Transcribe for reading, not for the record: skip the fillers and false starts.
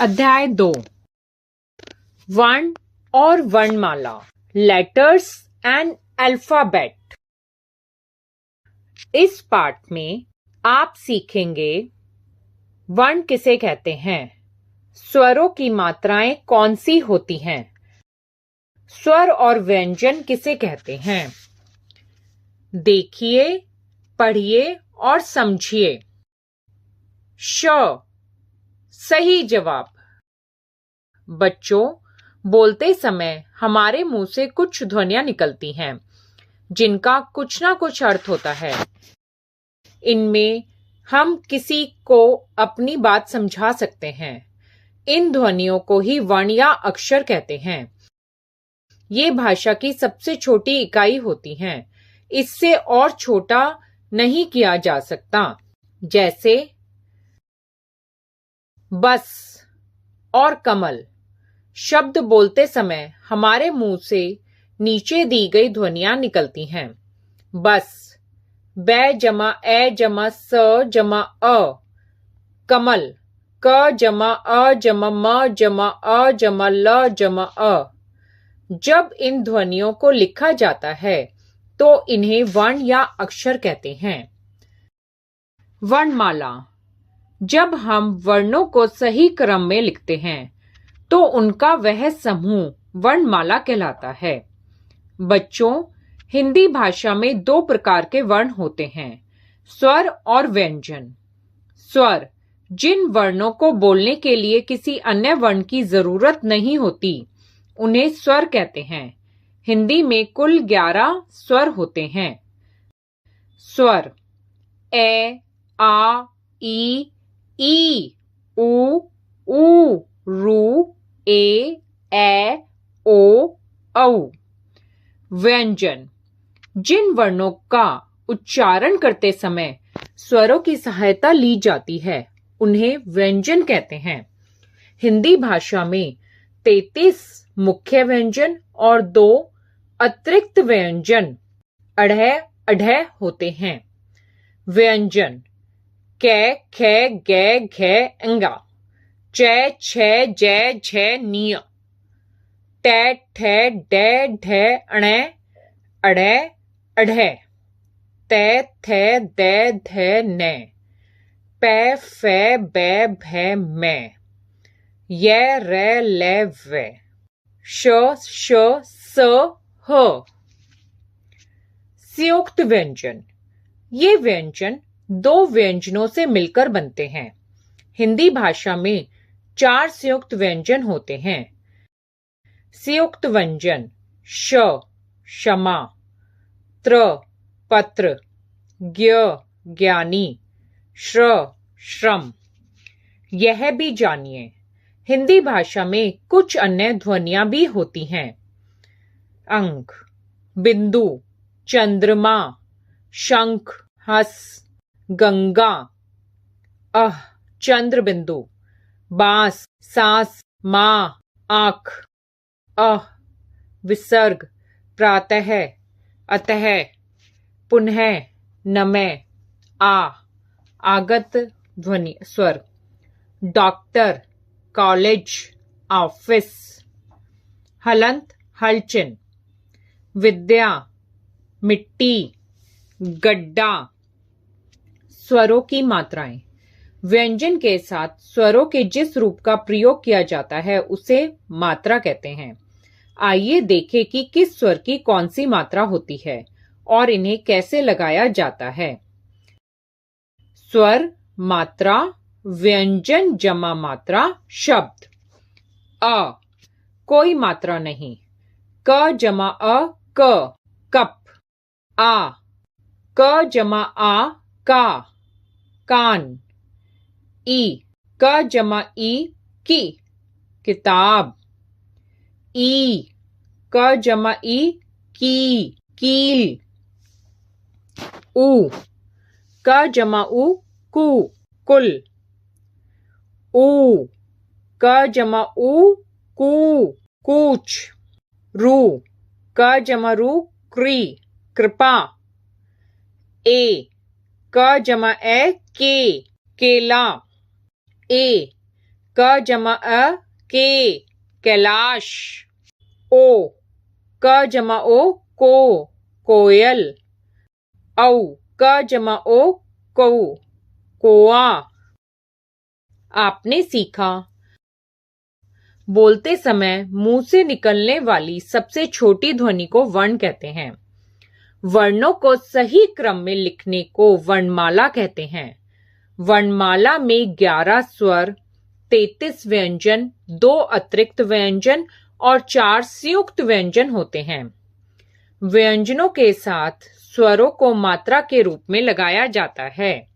अध्याय 2 वर्ण और वर्णमाला लेटर्स एंड अल्फाबेट। इस पाठ में आप सीखेंगे वर्ण किसे कहते हैं, स्वरों की मात्राएं कौन सी होती हैं, स्वर और व्यंजन किसे कहते हैं। देखिए, पढ़िए और समझिए। श सही जवाब। बच्चों, बोलते समय हमारे मुंह से कुछ ध्वनियां निकलती हैं जिनका कुछ ना कुछ अर्थ होता है। इनमें हम किसी को अपनी बात समझा सकते हैं। इन ध्वनियों को ही वर्ण या अक्षर कहते हैं। ये भाषा की सबसे छोटी इकाई होती हैं। इससे और छोटा नहीं किया जा सकता। जैसे बस और कमल। शब्द बोलते समय हमारे मुंह से नीचे दी गई ध्वनियां निकलती हैं। बस, ब जमा ए जमा स जमा अ। कमल, क जमा अ जमा म जमा अ जमा ल जमा अ। जब इन ध्वनियों को लिखा जाता है तो इन्हें वर्ण या अक्षर कहते हैं। वर्णमाला। जब हम वर्णों को सही क्रम में लिखते हैं तो उनका वह समूह वर्णमाला कहलाता है। बच्चों, हिंदी भाषा में दो प्रकार के वर्ण होते हैं, स्वर और व्यंजन। स्वर, जिन वर्णों को बोलने के लिए किसी अन्य वर्ण की जरूरत नहीं होती, उन्हें स्वर कहते हैं। हिंदी में कुल 11 स्वर होते हैं। स्वर ए, आ, ई, उ, रू, ए, ओ, औ। व्यंजन, जिन वर्णों का उच्चारण करते समय स्वरों की सहायता ली जाती है, उन्हें व्यंजन कहते हैं। हिंदी भाषा में 33 मुख्य व्यंजन और 2 अतिरिक्त व्यंजन अढ़ होते हैं। व्यंजन कै, खे, गे, घे, अंगा। चै, छे, जै, झै, निय। टै, ठै, डै, ढै, अणै, अढ़ै, अढ़ै। तै, थै, दै, धै, नै। पै, फै, बै, भै, मै। यै, रै, लै, वै। श, स, ह। संयुक्त व्यंजन, ये व्यंजन 2 व्यंजनों से मिलकर बनते हैं। हिंदी भाषा में 4 संयुक्त व्यंजन होते हैं। संयुक्त व्यंजन श, क्षमा। त्र, पत्र। ज्ञ, ज्ञानी। श्र, श्रम। यह भी जानिए, हिंदी भाषा में कुछ अन्य ध्वनियां भी होती हैं। अंक, बिंदु, चंद्रमा, शंख, हंस, गंगा। चंद्र बिंदु। बांस, सांस, मां, आंख। विसर्ग, प्रातः, अतः, पुनः, नमः, आगत ध्वनि स्वर। Doctor, college, office. हलंत, हलचन। विद्या, मिट्टी, गड्ढा। स्वरों की मात्राएं। व्यंजन के साथ स्वरों के जिस रूप का प्रयोग किया जाता है उसे मात्रा कहते हैं। आइए देखें कि किस स्वर की कौन सी मात्रा होती है और इन्हें कैसे लगाया जाता है। स्वर, मात्रा, व्यंजन जमा मात्रा, शब्द। अ, कोई मात्रा नहीं। क जमा अ, क, कप। आ, क जमा आ, का, कान। ई, क जमा ई, की, किताब। ई, क जमा ई, की, कील। उ, क जमा उ, कु, कुल। ऊ, क जमा ऊ, कू, कूच। रू, क जमा रू, क्री, कृपा। ए, क जमा ए, के, केला। ए, क जमा अ के कैलाश। ओ क जमा ओ को कोयल। औ क जमा ओ कौ कोआ। आपने सीखा बोलते समय मुंह से निकलने वाली सबसे छोटी ध्वनि को वर्ण कहते हैं। वर्णों को सही क्रम में लिखने को वर्णमाला कहते हैं। वर्णमाला में 11 स्वर, 33 व्यंजन, 2 अतिरिक्त व्यंजन और 4 संयुक्त व्यंजन होते हैं। व्यंजनों के साथ स्वरों को मात्रा के रूप में लगाया जाता है।